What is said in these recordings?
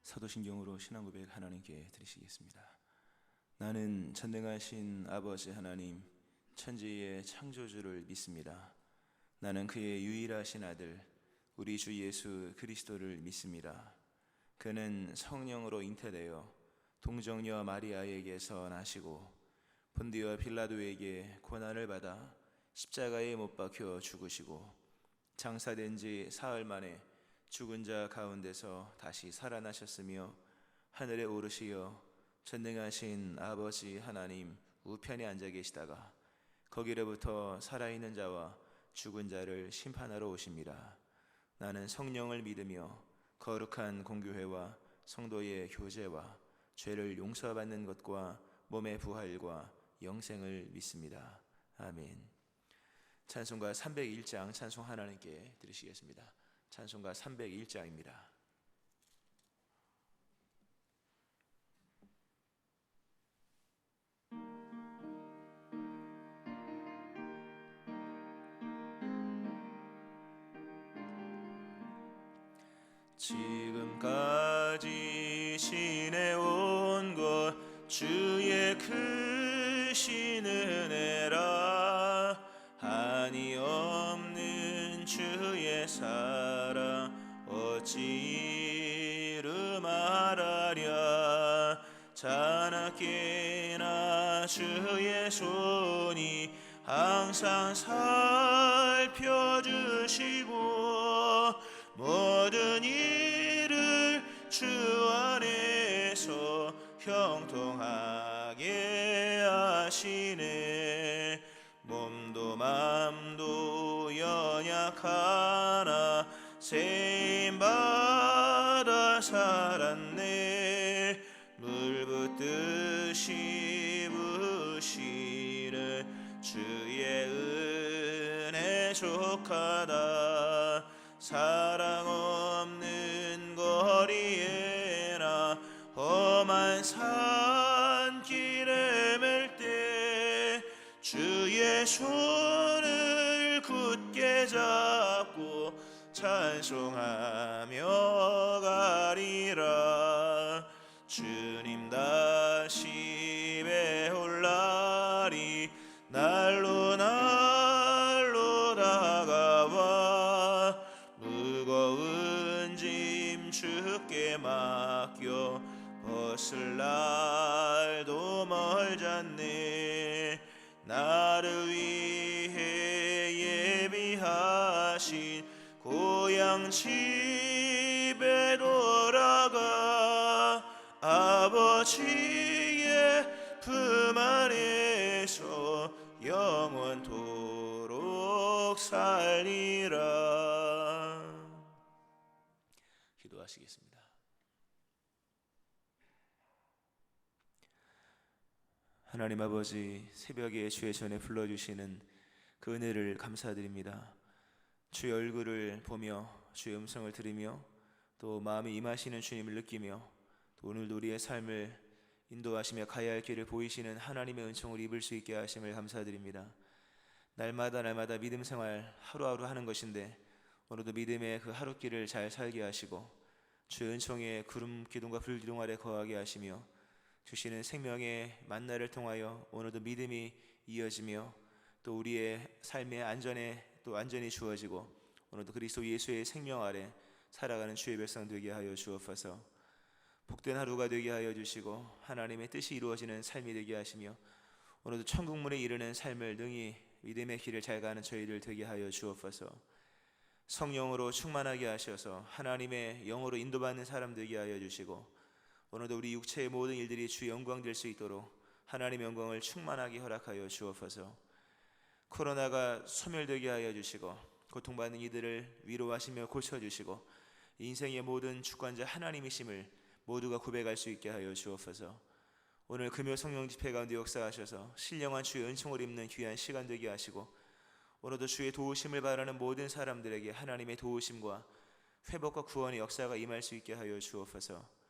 사도신경으로 신앙고백 하나님께 드리시겠습니다. 나는 전능하신 아버지 하나님, 천지의 창조주를 믿습니다. 나는 그의 유일하신 아들, 우리 주 예수 그리스도를 믿습니다. 그는 성령으로 잉태되어 동정녀 마리아에게서 나시고 본디오 빌라도에게 고난을 받아 십자가에 못 박혀 죽으시고 장사된 지 사흘 만에 죽은 자 가운데서 다시 살아나셨으며 하늘에 오르시어 전능하신 아버지 하나님 우편에 앉아 계시다가 거기로부터 살아있는 자와 죽은 자를 심판하러 오십니다. 나는 성령을 믿으며 거룩한 공교회와 성도의 교제와 죄를 용서받는 것과 몸의 부활과 영생을 믿습니다. 아멘. 찬송가 301장 찬송 하나님께 드리시겠습니다. 찬송가 301장입니다. 지금까지 지내온 것 주의 크신 은혜라. 한이 없는 주의 사랑 어찌 이루 말하랴. 자나깨나 주의 손이 항상 살펴주시고 모든 일을 주 안에서 형통하게 하시네. 몸도 맘도 연약하나 세임받아 살았네. 물 붓듯이 부시는 주의 은혜 족하다. 사랑 없는 거리에나 험한 산길에 맬 때 주의 손을 굳게 잡고 찬송하며 가리라. 주님 다시 배올 날이 날로 날로 다가와 무거운 짐 주께 맡겨 벗을 날도 멀잖네. 나를 위해 예비하신 고향 집에 돌아가 아버지의 품 안에서 영원토록 살리라. 기도하시겠습니다. 하나님 아버지, 새벽에 주의 전에 불러주시는 그 은혜를 감사드립니다. 주의 얼굴을 보며 주의 음성을 들으며 또 마음에 임하시는 주님을 느끼며 또 오늘도 우리의 삶을 인도하시며 가야 할 길을 보이시는 하나님의 은총을 입을 수 있게 하심을 감사드립니다. 날마다 믿음 생활 하루하루 하는 것인데 오늘도 믿음의 그 하루길을 잘 살게 하시고 주의 은총의 구름 기둥과 불 기둥 아래 거하게 하시며 주시는 생명의 만나를 통하여 오늘도 믿음이 이어지며 또 우리의 삶의 안전이 주어지고 오늘도 그리스도 예수의 생명 아래 살아가는 주의 백성 되게 하여 주옵소서. 복된 하루가 되게 하여 주시고 하나님의 뜻이 이루어지는 삶이 되게 하시며 오늘도 천국문에 이르는 삶을 능히 믿음의 길을 잘 가는 저희들 되게 하여 주옵소서. 성령으로 충만하게 하셔서 하나님의 영으로 인도받는 사람 되게 하여 주시고 오늘도 우리 육체의 모든 일들이 주 영광 될 수 있도록 하나님의 영광을 충만하게 허락하여 주옵소서. 코로나가 소멸되게 하여 주시고 고통받는 이들을 위로하시며 고쳐주시고 인생의 모든 주관자 하나님이심을 모두가 고백할 수 있게 하여 주옵소서. 오늘 금요 성령 집회 가운데 역사하셔서 신령한 주의 은총을 입는 귀한 시간 되게 하시고 오늘도 주의 도우심을 바라는 모든 사람들에게 하나님의 도우심과 회복과 구원의 역사가 임할 수 있게 하여 주옵소서.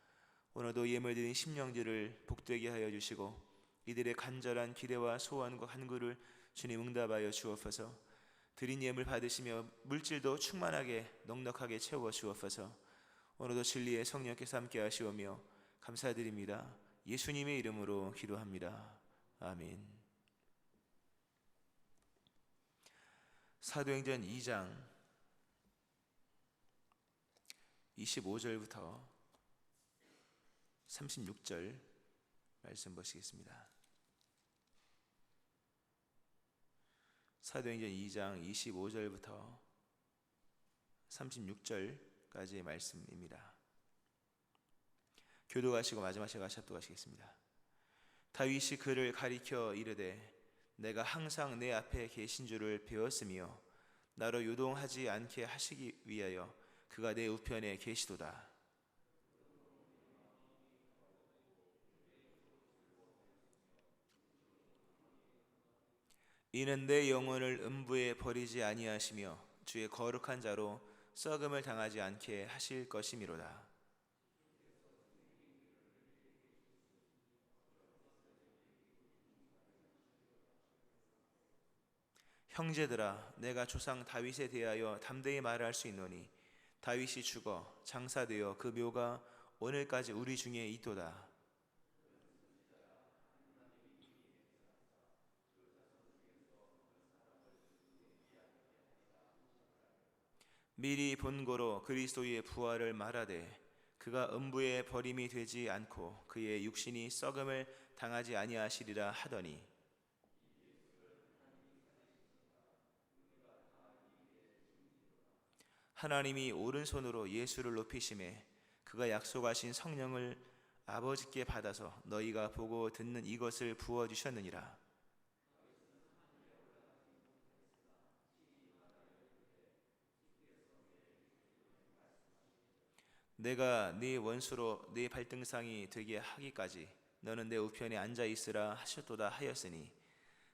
오늘도 예물드린 심령들을 복되게 하여 주시고 이들의 간절한 기대와 소원과 간구를 주님 응답하여 주옵소서. 드린 예물 받으시며 물질도 충만하게 넉넉하게 채워 주옵소서. 오늘도 진리의 성령께서 함께 하시오며 감사드립니다. 예수님의 이름으로 기도합니다. 아멘. 사도행전 2장 25절부터 36절 말씀 보시겠습니다. 사도행전 2장 25절부터 36절까지의 말씀입니다. 교도하시고 마지막 제가 삽독하시겠습니다. 다윗이 그를 가리켜 이르되 내가 항상 내 앞에 계신 줄을 배웠으며 나로 요동하지 않게 하시기 위하여 그가 내 우편에 계시도다. 이는 내 영혼을 음부에 버리지 아니하시며 주의 거룩한 자로 썩음을 당하지 않게 하실 것이미로다. 형제들아, 내가 조상 다윗에 대하여 담대히 말할 수 있노니 다윗이 죽어 장사되어 그 묘가 오늘까지 우리 중에 있도다. 미리 본고로 그리스도의 부활을 말하되 그가 음부에 버림이 되지 않고 그의 육신이 썩음을 당하지 아니하시리라 하더니 하나님이 오른손으로 예수를 높이심에 그가 약속하신 성령을 아버지께 받아서 너희가 보고 듣는 이것을 부어주셨느니라. 내가 네 원수로 네 발등상이 되게 하기까지 너는 내 우편에 앉아 있으라 하셨도다 하였으니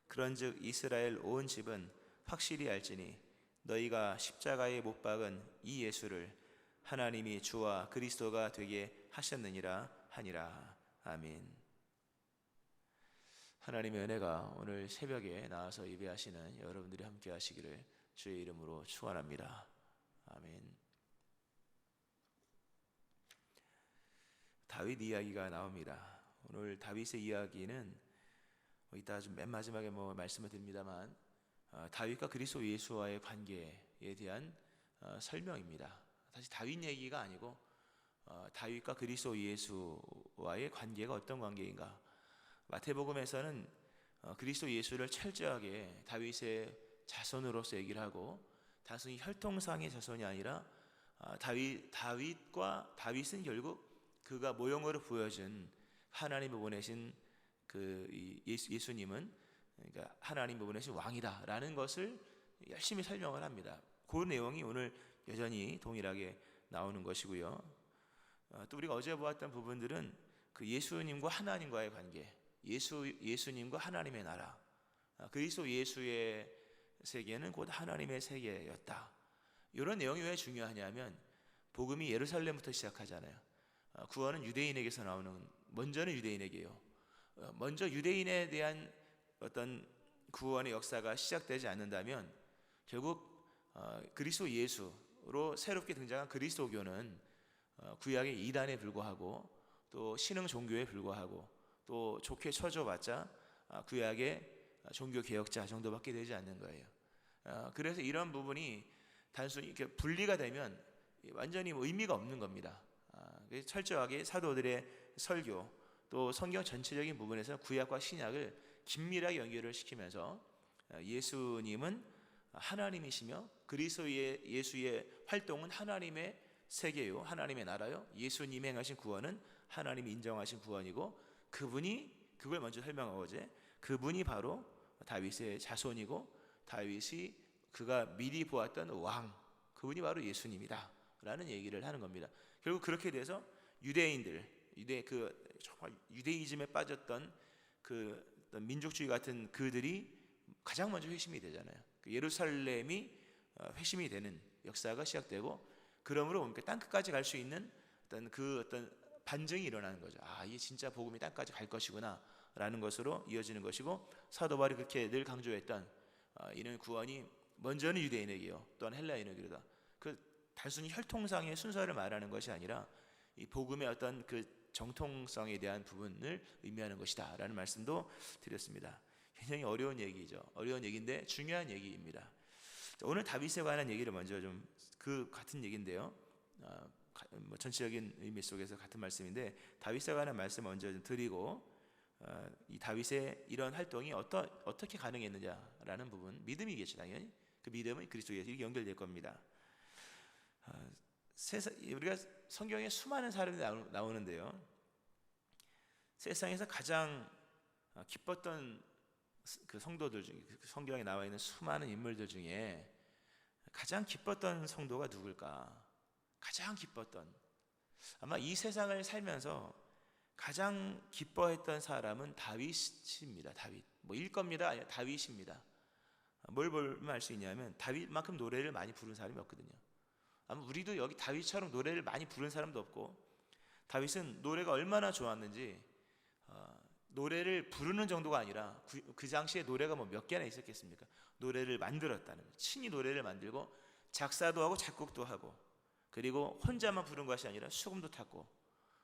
그런즉 이스라엘 온 집은 확실히 알지니 너희가 십자가에 못 박은 이 예수를 하나님이 주와 그리스도가 되게 하셨느니라 하니라. 아멘. 하나님의 은혜가 오늘 새벽에 나와서 예배하시는 여러분들이 함께 하시기를 주의 이름으로 축원합니다. 아멘. 다윗 이야기가 나옵니다. 오늘 다윗의 이야기는 이따 좀 맨 마지막에 말씀을 드립니다만 다윗과 그리스도 예수와의 관계에 대한 설명입니다. 사실 다윗 얘기가 아니고 다윗과 그리스도 예수와의 관계가 어떤 관계인가. 마태복음에서는 그리스도 예수를 철저하게 다윗의 자손으로서 얘기를 하고 단순히 혈통상의 자손이 아니라 다윗은 결국 그가 모형으로 보여준 하나님이 보내신 예수님은 그러니까 하나님이 보내신 왕이다라는 것을 열심히 설명을 합니다. 그 내용이 오늘 여전히 동일하게 나오는 것이고요. 또 우리가 어제 보았던 부분들은 그 예수님과 하나님과의 관계, 예수님과 하나님의 나라, 그리스도 예수의 세계는 곧 하나님의 세계였다. 이런 내용이 왜 중요하냐면 복음이 예루살렘부터 시작하잖아요. 구원은 유대인에게서 나오는, 먼저는 유대인에게요. 먼저 유대인에 대한 어떤 구원의 역사가 시작되지 않는다면 결국 그리스도 예수로 새롭게 등장한 그리스도교는 구약의 이단에 불과하고 또 신흥 종교에 불과하고 또 좋게 쳐줘봤자 구약의 종교 개혁자 정도밖에 되지 않는 거예요. 그래서 이런 부분이 단순히 이렇게 분리가 되면 완전히 의미가 없는 겁니다. 철저하게 사도들의 설교 또 성경 전체적인 부분에서 구약과 신약을 긴밀하게 연결을 시키면서 예수님은 하나님이시며 그리스도의 예수의 활동은 하나님의 세계요, 하나님의 나라요, 예수님이 행하신 구원은 하나님이 인정하신 구원이고 그분이 그걸 먼저 설명하고 그분이 바로 다윗의 자손이고 다윗이 그가 미리 보았던 왕, 그분이 바로 예수님이다 라는 얘기를 하는 겁니다. 결국 그렇게 돼서 정말 유대이즘에 빠졌던 그 민족주의 같은 그들이 가장 먼저 회심이 되잖아요. 예루살렘이 회심이 되는 역사가 시작되고 그러므로 보니까 땅 끝까지 갈 수 있는 어떤 반증이 일어나는 거죠. 이게 진짜 복음이 땅까지 갈 것이구나 라는 것으로 이어지는 것이고 사도 바울이 그렇게 늘 강조했던 이는 구원이 먼저는 유대인에게요 또한 헬라인에게로다. 그 단순히 혈통상의 순서를 말하는 것이 아니라 이 복음의 어떤 그 정통성에 대한 부분을 의미하는 것이다 라는 말씀도 드렸습니다. 굉장히 어려운 얘기죠. 어려운 얘기인데 중요한 얘기입니다. 오늘 다윗에 관한 얘기를 먼저 좀 그 같은 얘기인데요, 뭐 전체적인 의미 속에서 같은 말씀인데 다윗에 관한 말씀 먼저 좀 드리고, 이 다윗의 이런 활동이 어떻게 가능했느냐라는 부분, 믿음이겠죠. 당연히 그 믿음은 그리스도 예수에 연결될 겁니다. 우리가 성경에 수많은 사람이 나오는데요, 세상에서 가장 기뻤던 그 성도들 중에, 성경에 나와 있는 수많은 인물들 중에 가장 기뻤던 성도가 누굴까? 가장 기뻤던, 아마 이 세상을 살면서 가장 기뻐했던 사람은 다윗입니다. 다윗. 뭐일 겁니다. 아니, 다윗입니다. 뭘 볼면 수 있냐면 다윗만큼 노래를 많이 부른 사람이 없거든요. 아마 우리도 여기 다윗처럼 노래를 많이 부른 사람도 없고, 다윗은 노래가 얼마나 좋았는지 노래를 부르는 정도가 아니라 그 당시에 노래가 뭐 몇 개나 있었겠습니까? 노래를 만들었다는 거예요. 친히 노래를 만들고 작사도 하고 작곡도 하고, 그리고 혼자만 부른 것이 아니라 수금도 탔고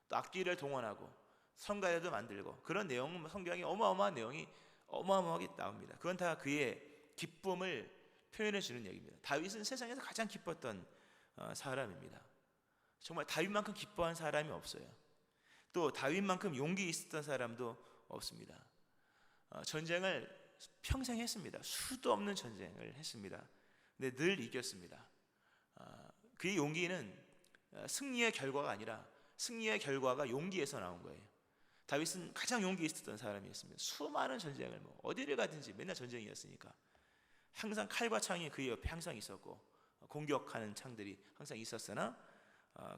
또 악기를 동원하고 성가대도 만들고, 그런 내용은 성경에 어마어마한 내용이 어마어마하게 나옵니다. 그건 다 그의 기쁨을 표현해 주는 얘기입니다. 다윗은 세상에서 가장 기뻤던 사람입니다. 정말 다윗만큼 기뻐한 사람이 없어요. 또 다윗만큼 용기 있었던 사람도 없습니다. 전쟁을 평생 했습니다. 수도 없는 전쟁을 했습니다. 근데 늘 이겼습니다. 그의 용기는 승리의 결과가 아니라 승리의 결과가 용기에서 나온 거예요. 다윗은 가장 용기 있었던 사람이었습니다. 수많은 전쟁을 어디를 가든지 맨날 전쟁이었으니까 항상 칼과 창이 그의 옆에 항상 있었고 공격하는 창들이 항상 있었으나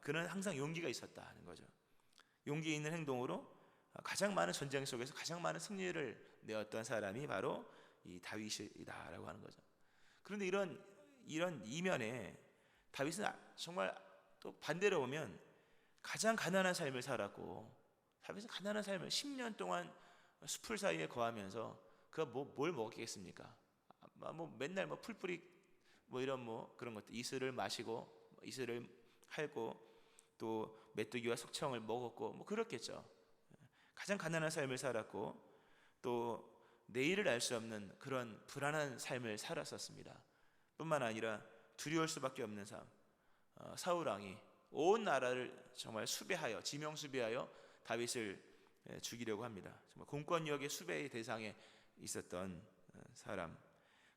그는 항상 용기가 있었다는 거죠. 용기 있는 행동으로 가장 많은 전쟁 속에서 가장 많은 승리를 내었던 사람이 바로 이 다윗이다라고 하는 거죠. 그런데 이런 이면에 다윗은 정말 또 반대로 보면 가장 가난한 삶을 살았고, 다윗은 가난한 삶을 10년 동안 숲을 사이에 거하면서 그가 뭘 먹겠습니까? 맨날 풀뿌리 이런 그런 것들, 이슬을 마시고 이슬을 할고 또 메뚜기와 석청을 먹었고 그렇겠죠. 가장 가난한 삶을 살았고 또 내일을 알 수 없는 그런 불안한 삶을 살았었습니다. 뿐만 아니라 두려울 수밖에 없는 삶. 사울 왕이 온 나라를 정말 수배하여, 지명 수배하여 다윗을 죽이려고 합니다. 정말 공권력의 수배의 대상에 있었던 사람.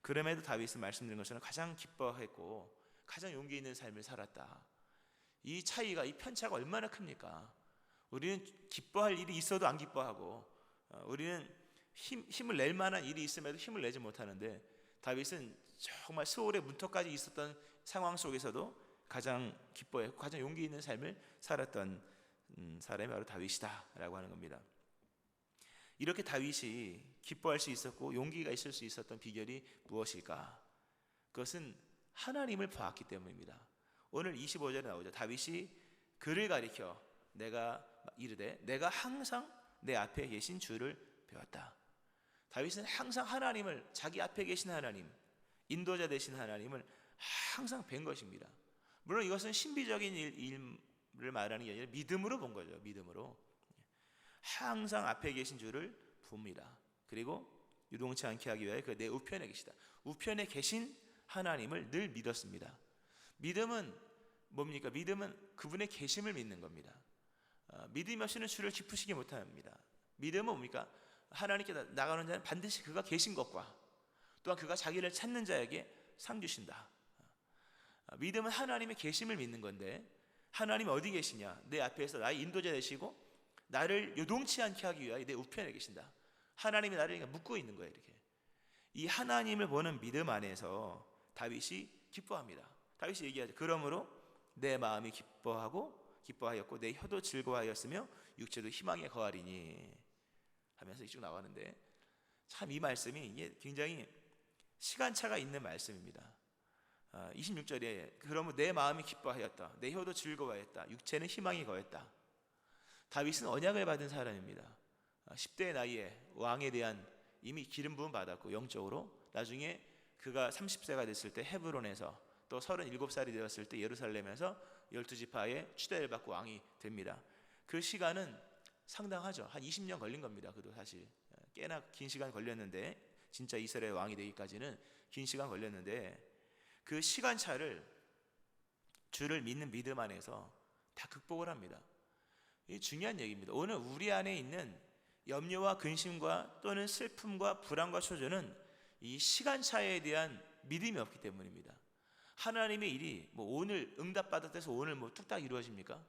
그럼에도 다윗은 말씀드린 것처럼 가장 기뻐했고 가장 용기 있는 삶을 살았다. 이 차이가, 이 편차가 얼마나 큽니까? 우리는 기뻐할 일이 있어도 안 기뻐하고, 우리는 힘을 낼 만한 일이 있음에도 힘을 내지 못하는데, 다윗은 정말 스올의 문턱까지 있었던 상황 속에서도 가장 기뻐했고 가장 용기 있는 삶을 살았던 사람이 바로 다윗이다라고 하는 겁니다. 이렇게 다윗이 기뻐할 수 있었고 용기가 있을 수 있었던 비결이 무엇일까? 그것은 하나님을 보았기 때문입니다. 오늘 25절에 나오죠. 다윗이 그를 가리켜 내가 이르되 내가 항상 내 앞에 계신 주를 배웠다. 다윗은 항상 하나님을, 자기 앞에 계신 하나님, 인도자 되신 하나님을 항상 뵌 것입니다. 물론 이것은 신비적인 일을 말하는 게 아니라 믿음으로 본 거죠. 믿음으로 항상 앞에 계신 주를 봅니다. 그리고 유동치 않게 하기 위하여 그 내 우편에 계시다. 우편에 계신 하나님을 늘 믿었습니다. 믿음은 뭡니까? 믿음은 그분의 계심을 믿는 겁니다. 믿음 없이는 주를 기쁘시게 못합니다. 믿음은 뭡니까? 하나님께 나가는 자는 반드시 그가 계신 것과 또한 그가 자기를 찾는 자에게 상 주신다. 믿음은 하나님의 계심을 믿는 건데, 하나님이 어디 계시냐? 내 앞에서 나의 인도자 되시고 나를 요동치 않게 하기 위하여 내 우편에 계신다. 하나님이 나를 묶고 있는 거예요. 이렇게 이 하나님을 보는 믿음 안에서 다윗이 기뻐합니다. 다윗이 얘기하죠. 그러므로 내 마음이 기뻐하였고 내 혀도 즐거워하였으며 육체도 희망에 거하리니 하면서 이쪽 나가는데, 참 이 말씀이 이게 굉장히 시간차가 있는 말씀입니다. 26절에 그러면 내 마음이 기뻐하였다, 내 혀도 즐거워하였다, 육체는 희망이 거했다. 다윗은 언약을 받은 사람입니다. 10대의 나이에 왕에 대한 이미 기름 부음 받았고 영적으로, 나중에 그가 30세가 됐을 때 헤브론에서 또 37살이 되었을 때 예루살렘에서 12지파의 추대를 받고 왕이 됩니다. 그 시간은 상당하죠. 한 20년 걸린 겁니다. 그도 사실 꽤나 긴 시간 걸렸는데, 진짜 이스라엘 왕이 되기까지는 긴 시간 걸렸는데, 그 시간차를 주를 믿는 믿음 안에서 다 극복을 합니다. 이게 중요한 얘기입니다. 오늘 우리 안에 있는 염려와 근심과 또는 슬픔과 불안과 초조는 이 시간차에 대한 믿음이 없기 때문입니다. 하나님의 일이 뭐 오늘 응답받았다고 오늘 뭐 뚝딱 이루어집니까?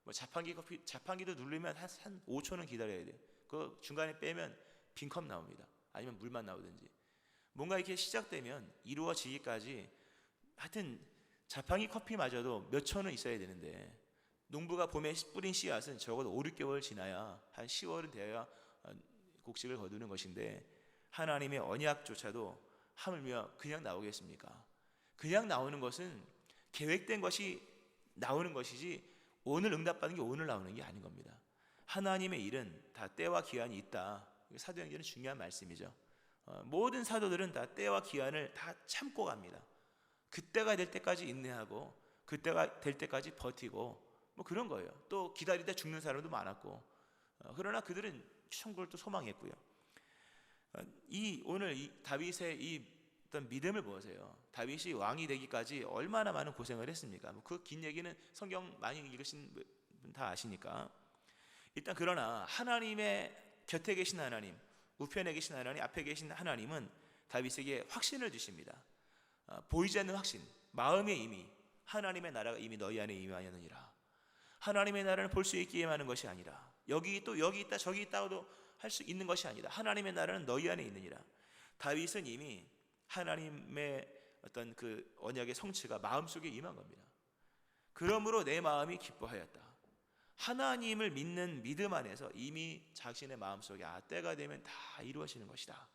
뭐 자판기도 누르면 한 5초는 기다려야 돼요. 그 중간에 빼면 빈컵 나옵니다. 아니면 물만 나오든지. 뭔가 이렇게 시작되면 이루어지기까지 하여튼 자판기 커피마저도 몇 초는 있어야 되는데, 농부가 봄에 뿌린 씨앗은 적어도 5, 6개월 지나야 한 10월은 되어야 곡식을 거두는 것인데, 하나님의 언약조차도 하물며 그냥 나오겠습니까? 그냥 나오는 것은 계획된 것이 나오는 것이지, 오늘 응답받은 게 오늘 나오는 게 아닌 겁니다. 하나님의 일은 다 때와 기한이 있다. 사도행전은 중요한 말씀이죠. 모든 사도들은 다 때와 기한을 다 참고 갑니다. 그때가 될 때까지 인내하고 그때가 될 때까지 버티고 뭐 그런 거예요. 또 기다리다 죽는 사람도 많았고, 그러나 그들은 천국을 또 소망했고요. 오늘 다윗의 이 어떤 믿음을 보세요. 다윗이 왕이 되기까지 얼마나 많은 고생을 했습니까? 그 긴 얘기는 성경 많이 읽으신 분 다 아시니까. 일단 그러나 하나님의 곁에 계신 하나님, 우편에 계신 하나님, 앞에 계신 하나님은 다윗에게 확신을 주십니다. 보이지 않는 확신, 마음의 임의. 하나님의 나라가 이미 너희 안에 임하였느니라. 하나님의 나라는 볼 수 있기에 하는 것이 아니라, 여기 있다 저기 있다고도 할 수 있는 것이 아니라, 하나님의 나라는 너희 안에 있느니라. 다윗은 이미 하나님의 어떤 그 언약의 성취가 마음속에 임한 겁니다. 그러므로 내 마음이 기뻐하였다. 하나님을 믿는 믿음 안에서 이미 자신의 마음속에 때가 되면 다 이루어지는 것이다.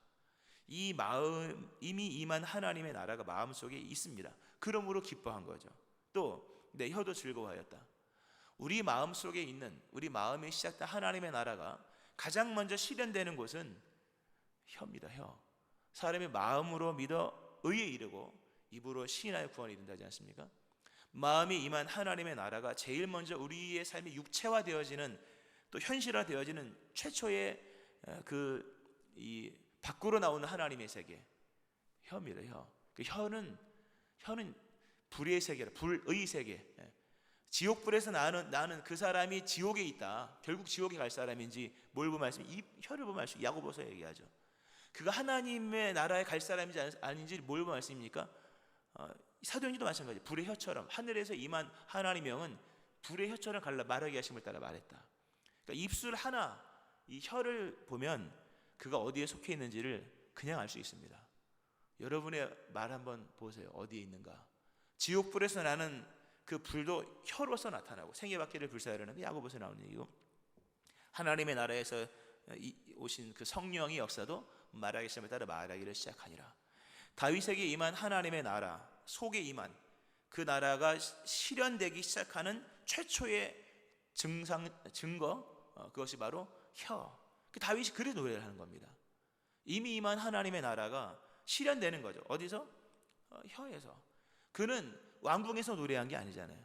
이 마음, 이미 임한 하나님의 나라가 마음속에 있습니다. 그러므로 기뻐한 거죠. 또 내 혀도 즐거워하였다. 우리 마음속에 있는, 우리 마음에 시작된 하나님의 나라가 가장 먼저 실현되는 곳은 혀입니다. 혀. 사람이 마음으로 믿어 의에 이르고 입으로 시인하여 구원에 이른다지 않습니까? 마음이 임한 하나님의 나라가 제일 먼저 우리의 삶이 육체화되어지는, 또 현실화되어지는 최초의 이 밖으로 나오는 하나님의 세계, 혀입니다. 혀. 그 혀는 불의 세계라, 불의 세계. 지옥불에서 나는 그 사람이 지옥에 있다. 결국 지옥에 갈 사람인지 뭘 보면 말씀, 이 혀를 보면 말씀, 야고보서 얘기하죠. 그가 하나님의 나라에 갈 사람인지 아닌지 뭘 보면 말씀입니까? 사도행전도 마찬가지. 불의 혀처럼 하늘에서 임한 하나님의 영은 불의 혀처럼 갈라 말하게 하심을 따라 말했다. 그러니까 입술 하나, 이 혀를 보면 그가 어디에 속해 있는지를 그냥 알 수 있습니다. 여러분의 말 한번 보세요. 어디에 있는가? 지옥불에서 나는 그 불도 혀로서 나타나고, 생애받기를 불사하려는 야고보서 나오는 얘기고, 하나님의 나라에서 오신 그 성령의 역사도 말하기 시작에 따라 말하기를 시작하니라. 다윗에게 임한 하나님의 나라 속에 임한 그 나라가 실현되기 시작하는 최초의 증거, 그것이 바로 혀. 다윗이 그래 노래를 하는 겁니다. 이미 임한 하나님의 나라가 실현되는 거죠. 어디서? 혀에서. 그는 왕궁에서 노래한 게 아니잖아요.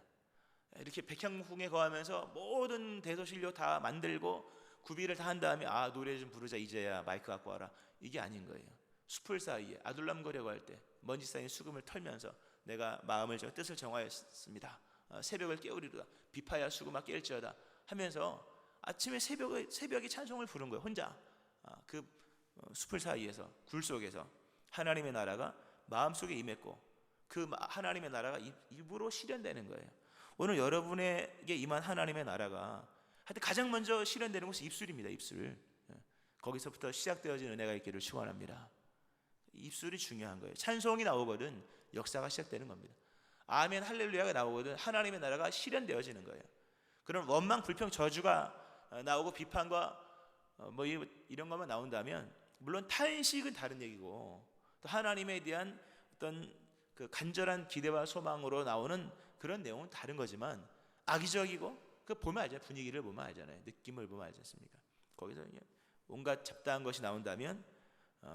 이렇게 백향궁에 거하면서 모든 대소신료 다 만들고 구비를 다 한 다음에 노래 좀 부르자, 이제야 마이크 갖고 와라, 이게 아닌 거예요. 숲을 사이에 아둘람 거려고 할 때 먼지 쌓인 수금을 털면서 내가 마음을 뜻을 정하였습니다. 새벽을 깨우리로다. 비파야 수금아 깰지어다 하면서 아침에 새벽에 찬송을 부른 거예요. 혼자 그 숲을 사이에서, 굴 속에서 하나님의 나라가 마음속에 임했고, 그 하나님의 나라가 일부러 실현되는 거예요. 오늘 여러분에게 임한 하나님의 나라가 하여튼 가장 먼저 실현되는 것이 입술입니다. 입술. 거기서부터 시작되어진 은혜가 있기를 축원합니다. 입술이 중요한 거예요. 찬송이 나오거든 역사가 시작되는 겁니다. 아멘 할렐루야가 나오거든 하나님의 나라가 실현되어지는 거예요. 그런 원망 불평 저주가 나오고 비판과 뭐 이런 것만 나온다면, 물론 탄식은 다른 얘기고, 또 하나님에 대한 어떤 그 간절한 기대와 소망으로 나오는 그런 내용은 다른 거지만, 악의적이고 그 보면 알잖아요. 분위기를 보면 알잖아요. 느낌을 보면 알지 않습니까? 거기서 온갖 잡다한 것이 나온다면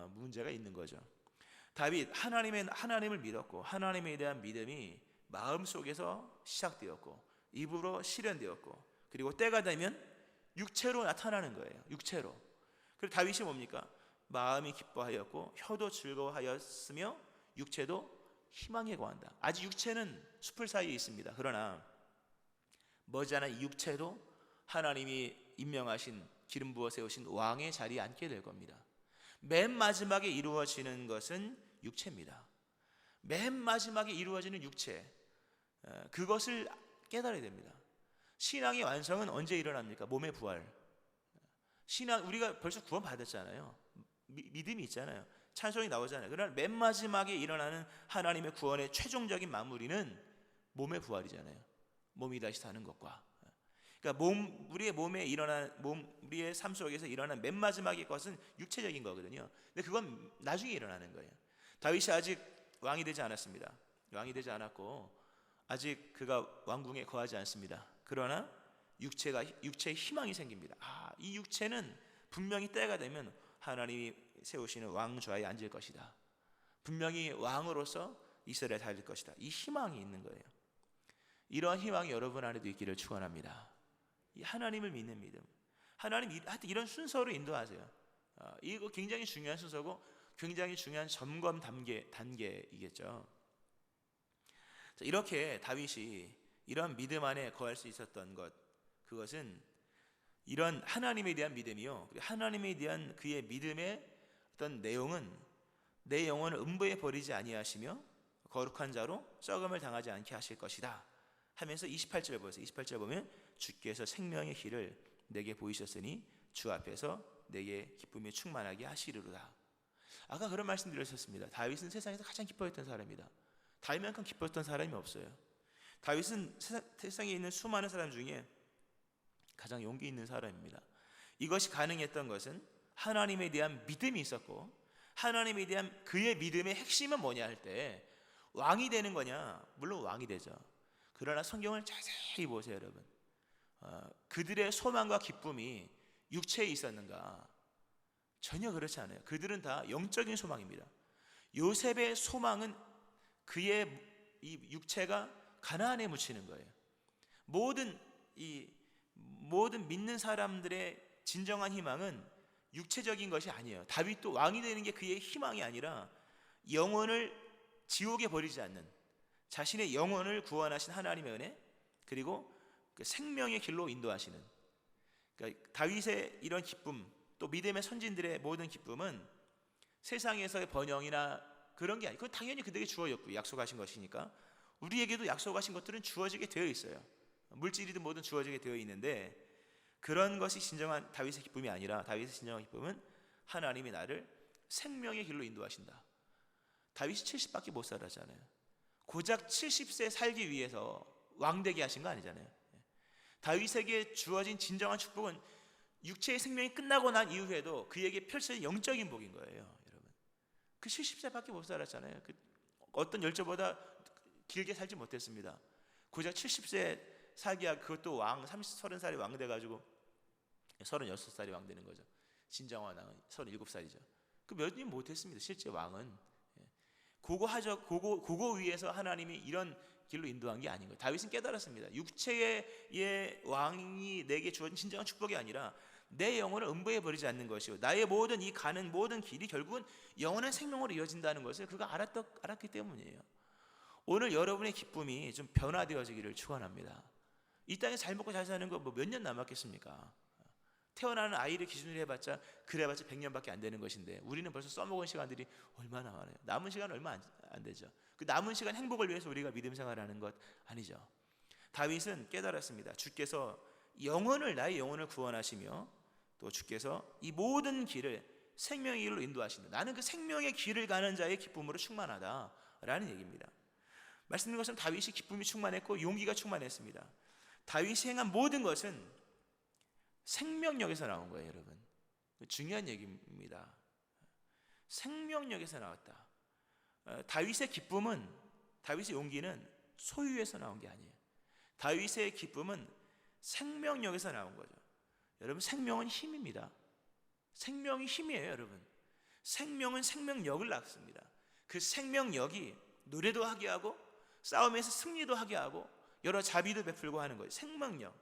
문제가 있는 거죠. 다윗 하나님을 믿었고 하나님에 대한 믿음이 마음속에서 시작되었고 입으로 실현되었고 그리고 때가 되면 육체로 나타나는 거예요. 육체로. 그리고 다윗이 뭡니까? 마음이 기뻐하였고 혀도 즐거워하였으며 육체도 희망에 거한다. 아직 육체는 숲을 사이에 있습니다. 그러나 머지않아 이 육체도 하나님이 임명하신 기름 부어 세우신 왕의 자리에 앉게 될 겁니다. 맨 마지막에 이루어지는 것은 육체입니다. 맨 마지막에 이루어지는 육체, 그것을 깨달아야 됩니다. 신앙의 완성은 언제 일어납니까? 몸의 부활. 신앙, 우리가 벌써 구원 받았잖아요. 믿음이 있잖아요. 찬송이 나오잖아요. 그러나 맨 마지막에 일어나는 하나님의 구원의 최종적인 마무리는 몸의 부활이잖아요. 몸이 다시 사는 것과. 그러니까 우리의 몸에 우리의 삶 속에서 일어난 맨 마지막의 것은 육체적인 거거든요. 근데 그건 나중에 일어나는 거예요. 다윗이 아직 왕이 되지 않았습니다. 왕이 되지 않았고 아직 그가 왕궁에 거하지 않습니다. 그러나 육체의 희망이 생깁니다. 이 육체는 분명히 때가 되면 하나님이 세우시는 왕좌에 앉을 것이다. 분명히 왕으로서 이스라엘에 다닐 것이다. 이 희망이 있는 거예요. 이러한 희망이 여러분 안에도 있기를 축원합니다. 이 하나님을 믿는 믿음, 하나님 하여튼 이런 순서로 인도하세요. 이거 굉장히 중요한 순서고 굉장히 중요한 점검 단계이겠죠. 이렇게 다윗이 이런 믿음 안에 거할 수 있었던 것, 그것은 이런 하나님에 대한 믿음이요, 하나님에 대한 그의 믿음의 어떤 내용은 내 영혼을 음부에 버리지 아니하시며 거룩한 자로 썩음을 당하지 않게 하실 것이다 하면서 28절 보세요. 28절 보면 주께서 생명의 길을 내게 보이셨으니 주 앞에서 내게 기쁨이 충만하게 하시리로다. 아까 그런 말씀 드렸었습니다. 다윗은 세상에서 가장 기뻐했던 사람이다. 다윗만큼 기뻤던 사람이 없어요. 다윗은 세상에 있는 수많은 사람 중에 가장 용기 있는 사람입니다. 이것이 가능했던 것은 하나님에 대한 믿음이 있었고, 하나님에 대한 그의 믿음의 핵심은 뭐냐 할 때 왕이 되는 거냐? 물론 왕이 되죠. 그러나 성경을 자세히 보세요, 여러분. 그들의 소망과 기쁨이 육체에 있었는가? 전혀 그렇지 않아요. 그들은 다 영적인 소망입니다. 요셉의 소망은 그의 이 육체가 가나안에 묻히는 거예요. 모든 믿는 사람들의 진정한 희망은 육체적인 것이 아니에요. 다윗도 왕이 되는 게 그의 희망이 아니라 영혼을 지옥에 버리지 않는, 자신의 영혼을 구원하신 하나님의 은혜, 그리고 그 생명의 길로 인도하시는, 그러니까 다윗의 이런 기쁨, 또 믿음의 선진들의 모든 기쁨은 세상에서의 번영이나 그런 게 아니고, 그건 당연히 그들에게 주어졌고 약속하신 것이니까 우리에게도 약속하신 것들은 주어지게 되어 있어요. 물질이든 뭐든 주어지게 되어 있는데, 그런 것이 진정한 다윗의 기쁨이 아니라 다윗의 진정한 기쁨은 하나님이 나를 생명의 길로 인도하신다. 다윗이 70밖에 못 살았잖아요. 고작 70세 살기 위해서 왕되게 하신 거 아니잖아요. 다윗에게 주어진 진정한 축복은 육체의 생명이 끝나고 난 이후에도 그에게 펼쳐진 영적인 복인 거예요, 여러분. 그 70세밖에 못 살았잖아요. 어떤 열조보다 길게 살지 못했습니다. 고작 70세 살기야, 그것도 왕 30-30살이 왕 돼가지고 36살이 왕 되는 거죠. 진정한 왕은 37살이죠. 그 몇 년 못했습니다. 실제 왕은 그거 위에서 하나님이 이런 길로 인도한 게 아닌 거예요. 다윗은 깨달았습니다. 육체의 왕이 내게 주어진 진정한 축복이 아니라 내 영혼을 음부에 버리지 않는 것이요, 나의 모든 이 가는 모든 길이 결국은 영원한 생명으로 이어진다는 것을 그가 알았기 때문이에요. 오늘 여러분의 기쁨이 좀 변화되어지기를 축원합니다. 이 땅에 잘 먹고 잘 사는 거 뭐 몇 년 남았겠습니까? 태어나는 아이를 기준으로 해봤자 100년밖에 안 되는 것인데 우리는 벌써 써먹은 시간들이 얼마나 많아요. 남은 시간 얼마 안 되죠. 그 남은 시간 행복을 위해서 우리가 믿음 생활하는 것 아니죠. 다윗은 깨달았습니다. 주께서 나의 영혼을 구원하시며 또 주께서 이 모든 길을 생명의 길로 인도하신다. 나는 그 생명의 길을 가는 자의 기쁨으로 충만하다라는 얘기입니다. 말씀드린 것처럼 다윗이 기쁨이 충만했고 용기가 충만했습니다. 다윗이 행한 모든 것은 생명력에서 나온 거예요, 여러분. 중요한 얘기입니다. 생명력에서 나왔다. 다윗의 기쁨은, 다윗의 용기는 소유에서 나온 게 아니에요. 다윗의 기쁨은 생명력에서 나온 거죠. 여러분, 생명은 힘입니다. 생명이 힘이에요, 여러분. 생명은 생명력을 낳습니다. 그 생명력이 노래도 하게 하고 싸움에서 승리도 하게 하고 여러 자비도 베풀고 하는 거예요. 생명력.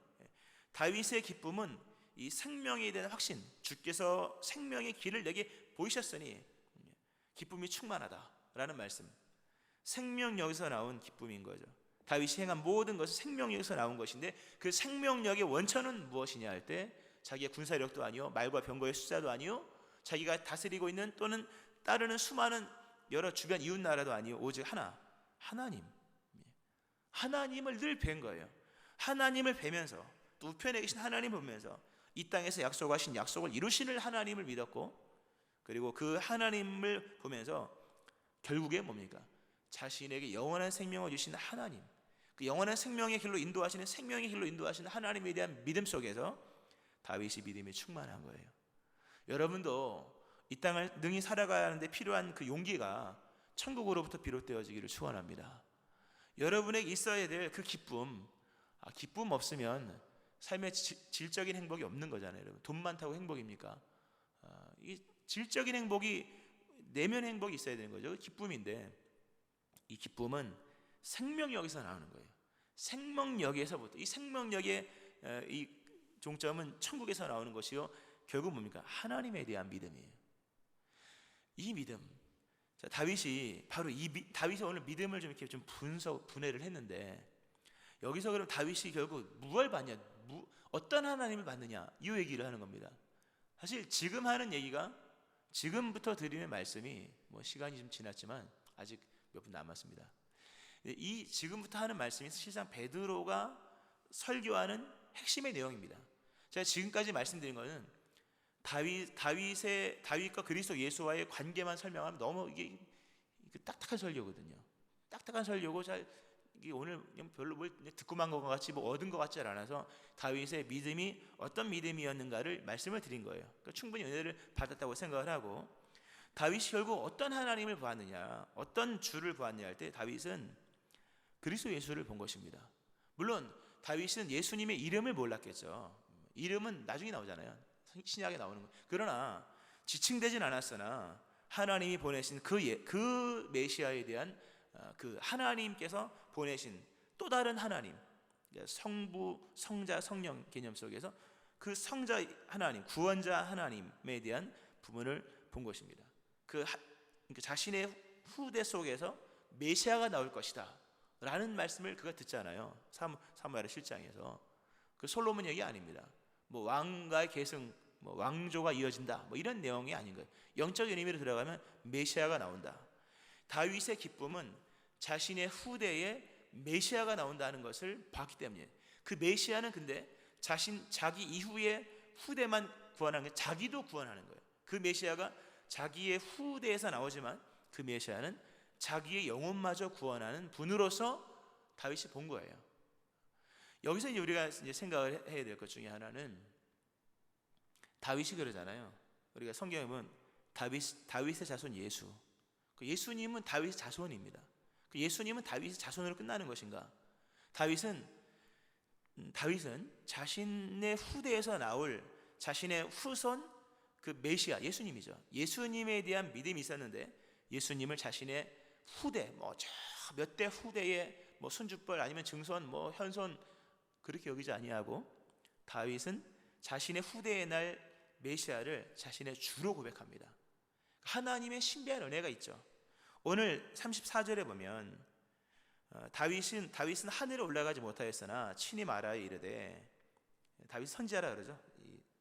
다윗의 기쁨은 이 생명에 대한 확신, 주께서 생명의 길을 내게 보이셨으니 기쁨이 충만하다라는 말씀. 생명력에서 나온 기쁨인 거죠. 다윗이 행한 모든 것은 생명력에서 나온 것인데 그 생명력의 원천은 무엇이냐 할 때 자기의 군사력도 아니요 말과 병거의 숫자도 아니요 자기가 다스리고 있는 또는 따르는 수많은 여러 주변 이웃 나라도 아니요 오직 하나님을 늘 뵌 거예요. 하나님을 뵈면서 또 우편에 계신 하나님을 보면서 이 땅에서 약속하신 약속을 이루시는 하나님을 믿었고, 그리고 그 하나님을 보면서 결국에 뭡니까? 자신에게 영원한 생명을 주시는 하나님, 그 영원한 생명의 길로 인도하시는 생명의 길로 인도하시는 하나님에 대한 믿음 속에서 다윗이 믿음이 충만한 거예요. 여러분도 이 땅을 능히 살아가야 하는데 필요한 그 용기가 천국으로부터 비롯되어지기를 축원합니다. 여러분에게 있어야 될 그 기쁨, 기쁨 없으면 삶의 질적인 행복이 없는 거잖아요. 여러분, 돈 많다고 행복입니까? 이 질적인 행복이 내면 행복이 있어야 되는 거죠. 기쁨인데 이 기쁨은 생명력에서 나오는 거예요. 생명력에서부터 이 생명력의 이 종점은 천국에서 나오는 것이요 결국 뭡니까? 하나님에 대한 믿음이에요. 이 믿음. 자, 다윗이 바로 다윗이 오늘 믿음을 좀 이렇게 좀 분해를 했는데 여기서 그럼 다윗이 결국 무엇을 받냐? 어떤 하나님을 받느냐? 이 얘기를 하는 겁니다. 사실 지금 하는 얘기가 지금부터 드리는 말씀이 뭐 시간이 좀 지났지만 아직 몇 분 남았습니다. 이 지금부터 하는 말씀이 실상 베드로가 설교하는 핵심의 내용입니다. 제가 지금까지 말씀드린 것은 다윗과 그리스도 예수와의 관계만 설명하면 너무 이게 딱딱한 설교거든요. 딱딱한 설교고 이게 오늘 그냥 별로 뭘 듣고만 것 같이 뭐 얻은 것 같지 않아서 다윗의 믿음이 어떤 믿음이었는가를 말씀을 드린 거예요. 그러니까 충분히 은혜를 받았다고 생각을 하고, 다윗이 결국 어떤 하나님을 보았느냐, 어떤 주를 보았느냐 할 때 다윗은 그리스도 예수를 본 것입니다. 물론 다윗은 예수님의 이름을 몰랐겠죠. 이름은 나중에 나오잖아요. 신약에 나오는 거. 그러나 지칭되진 않았으나 하나님이 보내신 그 메시아에 대한 그 하나님께서 보내신 또 다른 하나님, 성부, 성자, 성령 개념 속에서 그 성자 하나님, 구원자 하나님에 대한 부분을 본 것입니다. 그러니까 자신의 후대 속에서 메시아가 나올 것이다 라는 말씀을 그가 듣잖아요. 사무엘의 실장에서. 그 솔로몬 얘기 아닙니다. 뭐 왕가의 계승, 뭐 왕조가 이어진다, 뭐 이런 내용이 아닌 거예요. 영적인 의미로 들어가면 메시아가 나온다. 다윗의 기쁨은 자신의 후대에 메시아가 나온다는 것을 봤기 때문에, 그 메시아는 근데 자기 이후에 후대만 구원하는 게 자기도 구원하는 거예요. 그 메시아가 자기의 후대에서 나오지만 그 메시아는 자기의 영혼마저 구원하는 분으로서 다윗이 본 거예요. 여기서 이제 우리가 이제 생각을 해야 될 것 중에 하나는, 다윗이 그러잖아요. 우리가 성경에 보면 다윗의 자손 예수. 예수님은 다윗의 자손입니다. 예수님은 다윗의 자손으로 끝나는 것인가? 다윗은 자신의 후대에서 나올 자신의 후손, 그 메시아 예수님이죠. 예수님에 대한 믿음이 있었는데 예수님을 자신의 후대, 뭐 몇 대 후대의 뭐 손주뻘 아니면 증손, 뭐 현손 그렇게 여기지 아니하고 다윗은 자신의 후대의 날 메시아를 자신의 주로 고백합니다. 하나님의 신비한 은혜가 있죠. 오늘 34절에 보면 다윗은 하늘에 올라가지 못하였으나 친히 말하여 이르되, 다윗 선지자라 그러죠.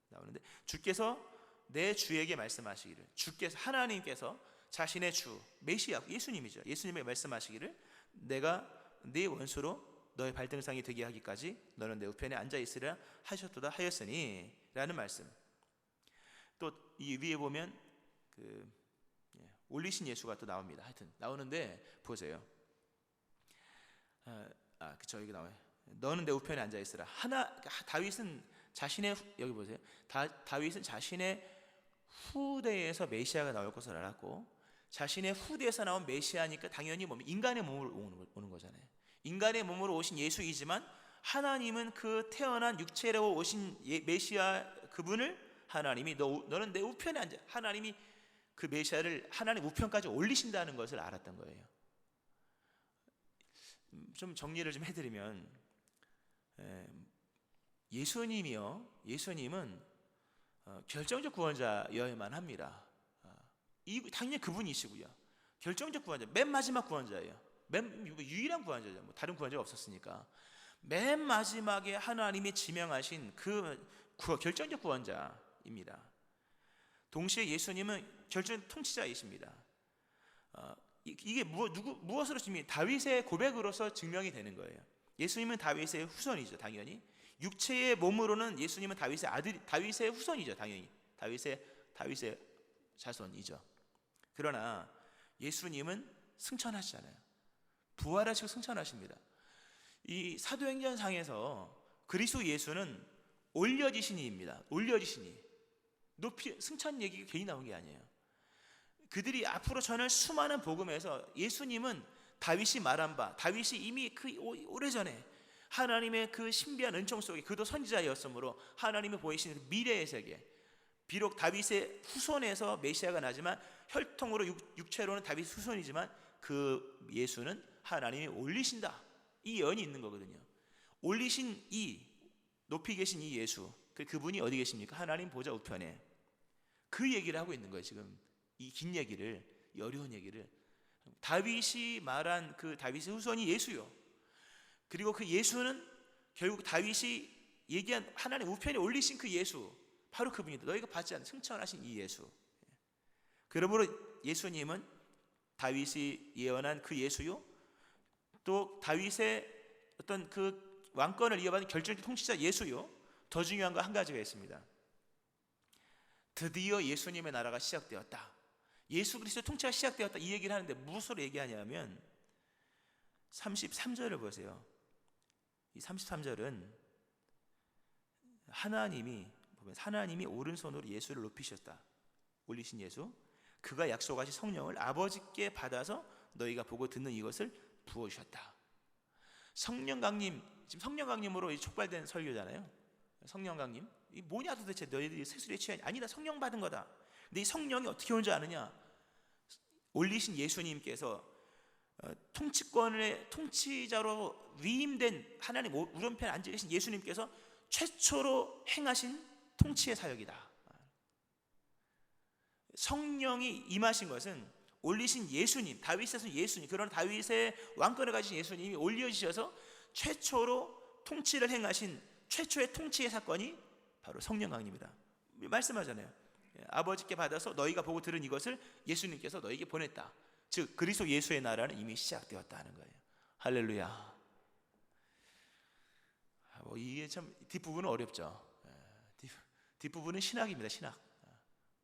나오는데 주께서 내 주에게 말씀하시기를, 주께서 하나님께서 자신의 주 메시아 예수님이죠. 예수님에게 말씀하시기를 내가 네 원수로 너의 발등상이 되게 하기까지 너는 내 우편에 앉아 있으라 하셨도다 하였으니 라는 말씀. 또 이 위에 보면 올리신 예수가 또 나옵니다. 하여튼 나오는데 보세요. 그쵸, 여기 나와요. 너는 내 우편에 앉아 있으라. 다윗은 자신의, 여기 보세요. 다윗은 자신의 후대에서 메시아가 나올 것을 알았고, 자신의 후대에서 나온 메시아니까 당연히 인간의 몸으로 오는 거잖아요. 인간의 몸으로 오신 예수이지만 하나님은 그 태어난 육체로 오신 메시아 그분을 하나님이 너는 내 우편에 앉아, 하나님이 그 메시아를 하나님 우편까지 올리신다는 것을 알았던 거예요. 좀 정리를 좀 해드리면, 예수님은 결정적 구원자여야만 합니다. 당연히 그분이시고요. 결정적 구원자, 맨 마지막 구원자예요. 유일한 구원자죠. 뭐 다른 구원자가 없었으니까. 맨 마지막에 하나님이 지명하신 그 결정적 구원자입니다. 동시에 예수님은 결정적 통치자이십니다. 이게 무엇으로 증명이? 다윗의 고백으로서 증명이 되는 거예요. 예수님은 다윗의 후손이죠, 당연히. 육체의 몸으로는 예수님은 다윗의 후손이죠, 당연히. 다윗의 자손이죠. 그러나 예수님은 승천하시잖아요. 부활하시고 승천하십니다. 이 사도행전상에서 그리스도 예수는 올려지시니입니다. 올려지시니. 높이 승천 얘기가 괜히 나온 게 아니에요. 그들이 앞으로 전할 수많은 복음에서 예수님은 다윗이 말한 바, 다윗이 이미 그 오래전에 하나님의 그 신비한 은총 속에, 그도 선지자였으므로 하나님이 보이시는 그 미래의 세계, 비록 다윗의 후손에서 메시아가 나지만 혈통으로 육체로는 다윗 후손이지만 그 예수는 하나님이 올리신다, 이 예언이 있는 거거든요. 올리신 높이 계신 이 예수, 그분이 어디 계십니까? 하나님 보좌 우편에. 그 얘기를 하고 있는 거예요. 지금 이 긴 얘기를, 이 어려운 얘기를. 다윗이 말한 그 다윗의 후손이 예수요. 그리고 그 예수는 결국 다윗이 얘기한 하나님 우편에 올리신 그 예수, 바로 그분이다. 너희가 받지 않은 승천하신 이 예수. 그러므로 예수님은 다윗이 예언한 그 예수요, 또 다윗의 어떤 그 왕권을 이어받은 결정적 통치자 예수요. 더 중요한 거 한 가지가 있습니다. 드디어 예수님의 나라가 시작되었다, 예수 그리스도의 통치가 시작되었다, 이 얘기를 하는데 무엇으로 얘기하냐면 33절을 보세요. 이 33절은 하나님이 오른손으로 예수를 높이셨다, 올리신 예수, 그가 약속하신 성령을 아버지께 받아서 너희가 보고 듣는 이것을 부어주셨다. 성령 강림, 지금 성령 강림으로 촉발된 설교잖아요. 성령 강림, 이 뭐냐 도대체, 너희들이 세술에 취하니? 아니다, 성령 받은 거다. 근데 이 성령이 어떻게 온 줄 아느냐? 올리신 예수님께서 통치권의 통치자로 위임된 하나님 우편에 앉아 계신 예수님께서 최초로 행하신 통치의 사역이다. 성령이 임하신 것은 올리신 예수님, 다윗에서 예수님, 그런 다윗의 왕권을 가진 예수님이 올려지셔서 최초로 통치를 행하신 최초의 통치의 사건이 바로 성령 강림이다. 말씀하잖아요. 아버지께 받아서 너희가 보고 들은 이것을 예수님께서 너희에게 보냈다. 즉 그리스도 예수의 나라는 이미 시작되었다 하는 거예요. 할렐루야. 이게 참 뒷부분은 어렵죠. 뒷부분은 신학입니다.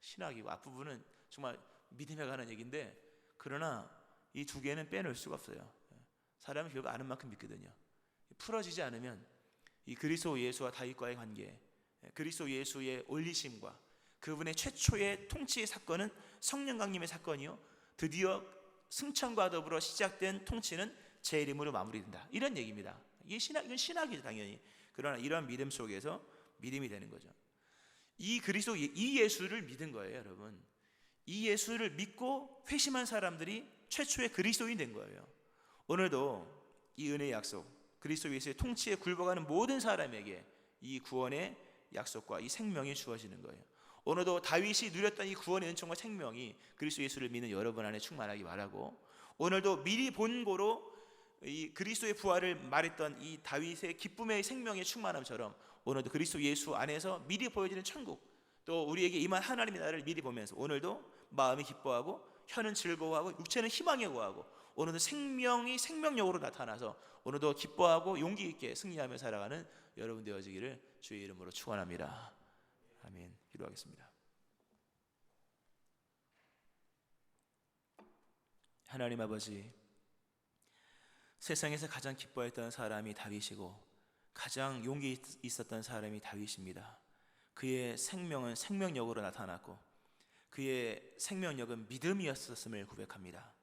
신학이고 앞부분은 정말 믿음에 관한 얘기인데, 그러나 이 두 개는 빼놓을 수가 없어요. 사람이 결국 아는 만큼 믿거든요. 풀어지지 않으면 이 그리스도 예수와 다윗과의 관계, 그리스도 예수의 올리심과 그분의 최초의 통치의 사건은 성령 강림의 사건이요, 드디어 승천과 더불어 시작된 통치는 제 이름으로 마무리된다, 이런 얘기입니다. 이건 신학이죠, 당연히. 그러나 이러한 믿음 속에서 믿음이 되는 거죠. 이 예수를 믿은 거예요, 여러분. 이 예수를 믿고 회심한 사람들이 최초의 그리스도인이 된 거예요. 오늘도 이 은혜의 약속, 그리스도 예수의 통치에 굴복하는 모든 사람에게 이 구원의 약속과 이 생명이 주어지는 거예요. 오늘도 다윗이 누렸던 이 구원의 은총과 생명이 그리스도 예수를 믿는 여러분 안에 충만하기 바라고, 오늘도 미리 본고로 이 그리스도의 부활을 말했던 이 다윗의 기쁨의 생명의 충만함처럼 오늘도 그리스도 예수 안에서 미리 보여지는 천국, 또 우리에게 임한 하나님의 나라를 미리 보면서 오늘도 마음이 기뻐하고 혀는 즐거워하고 육체는 희망에 구하고 오늘도 생명이 생명력으로 나타나서 오늘도 기뻐하고 용기 있게 승리하며 살아가는 여러분 되어지기를 주의 이름으로 축원합니다. 아멘. 기도하겠습니다. 하나님 아버지, 세상에서 가장 기뻐했던 사람이 다윗이고 가장 용기 있었던 사람이 다윗입니다. 그의 생명은 생명력으로 나타났고 그의 생명력은 믿음이었음을 고백합니다.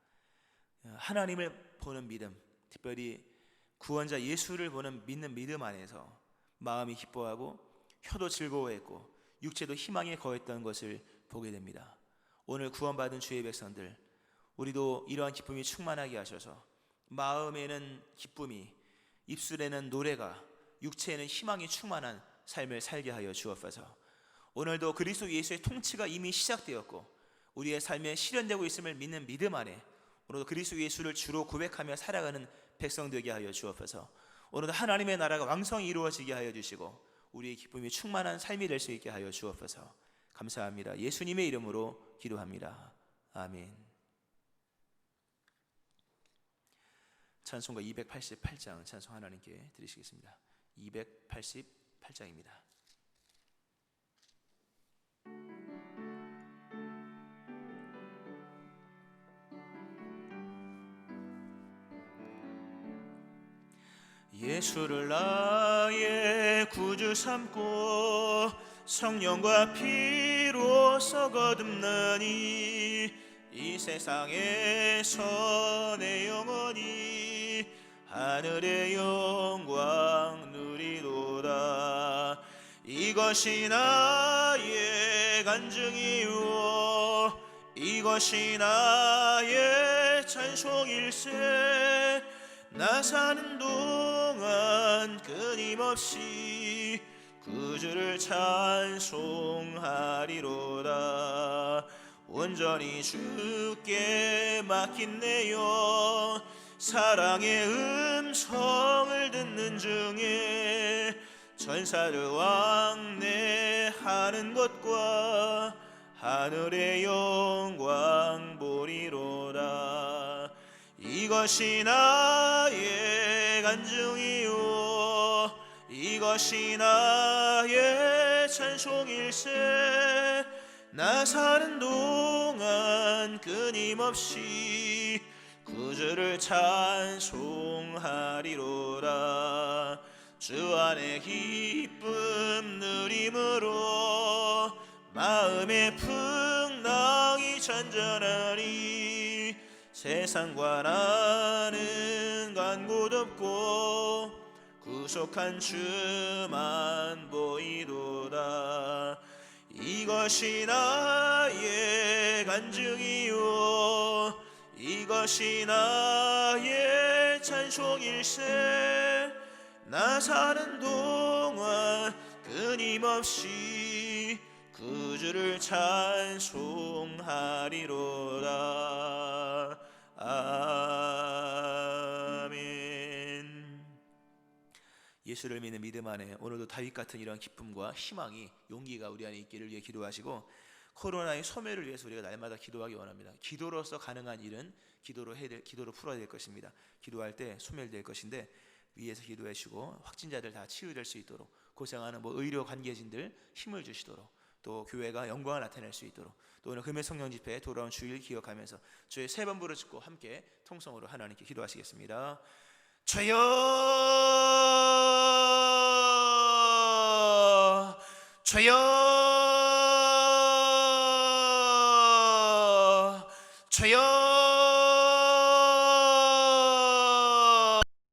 하나님을 보는 믿음, 특별히 구원자 예수를 보는 믿는 믿음 안에서 마음이 기뻐하고 혀도 즐거워했고 육체도 희망에 거했던 것을 보게 됩니다. 오늘 구원받은 주의 백성들, 우리도 이러한 기쁨이 충만하게 하셔서 마음에는 기쁨이, 입술에는 노래가, 육체에는 희망이 충만한 삶을 살게 하여 주옵소서. 오늘도 그리스도 예수의 통치가 이미 시작되었고 우리의 삶에 실현되고 있음을 믿는 믿음 안에 오늘도 그리스도 예수를 주로 고백하며 살아가는 백성 되게 하여 주옵소서. 오늘도 하나님의 나라가 왕성히 이루어지게 하여 주시고 우리의 기쁨이 충만한 삶이 될 수 있게 하여 주옵소서. 감사합니다. 예수님의 이름으로 기도합니다. 아멘. 찬송가 288장 찬송 하나님께 드리시겠습니다. 288장입니다. 예수를 나의 구주 삼고 성령과 피로써 거듭나니 이 세상에서 내 영혼이 하늘의 영광 누리도다. 이것이 나의 간증이요 이것이 나의 찬송일세. 나 사는 동안 끊임없이 그 주를 찬송하리로다. 온전히 주께 맡긴 내 영 사랑의 음성을 듣는 중에 천사를 왕래하는 것과 하늘의 영광 보리로다. 이것이 나의 간증이요 이것이 나의 찬송일세. 나 사는 동안 끊임없이 그 주를 찬송하리로다. 주 안에 기쁨 누림으로 마음의 풍랑이 잔잔하니 세상과 나는 간 곳 없고 구속한 주만 보이도다. 이것이 나의 간증이요 이것이 나의 찬송일세. 나 사는 동안 끊임없이 그 주를 찬송하리로다. 아멘. 예수를 믿는 믿음 안에 오늘도 다윗 같은 이런 기쁨과 희망이 용기가 우리 안에 있기를 위해 기도하시고 코로나의 소멸을 위해서 우리가 날마다 기도하기 원합니다. 기도로서 가능한 일은 기도로 풀어야 될 것입니다. 기도할 때 소멸될 것인데 위에서 기도해 주시고 확진자들 다 치유될 수 있도록 고생하는 의료 관계진들 힘을 주시도록 또 교회가 영광을 나타낼 수 있도록 또 오늘 금요 성령 집회에 돌아온 주일 기억하면서 주의 세 번 부르짖고 함께 통성으로 하나님께 기도하시겠습니다. 주여 주여 주여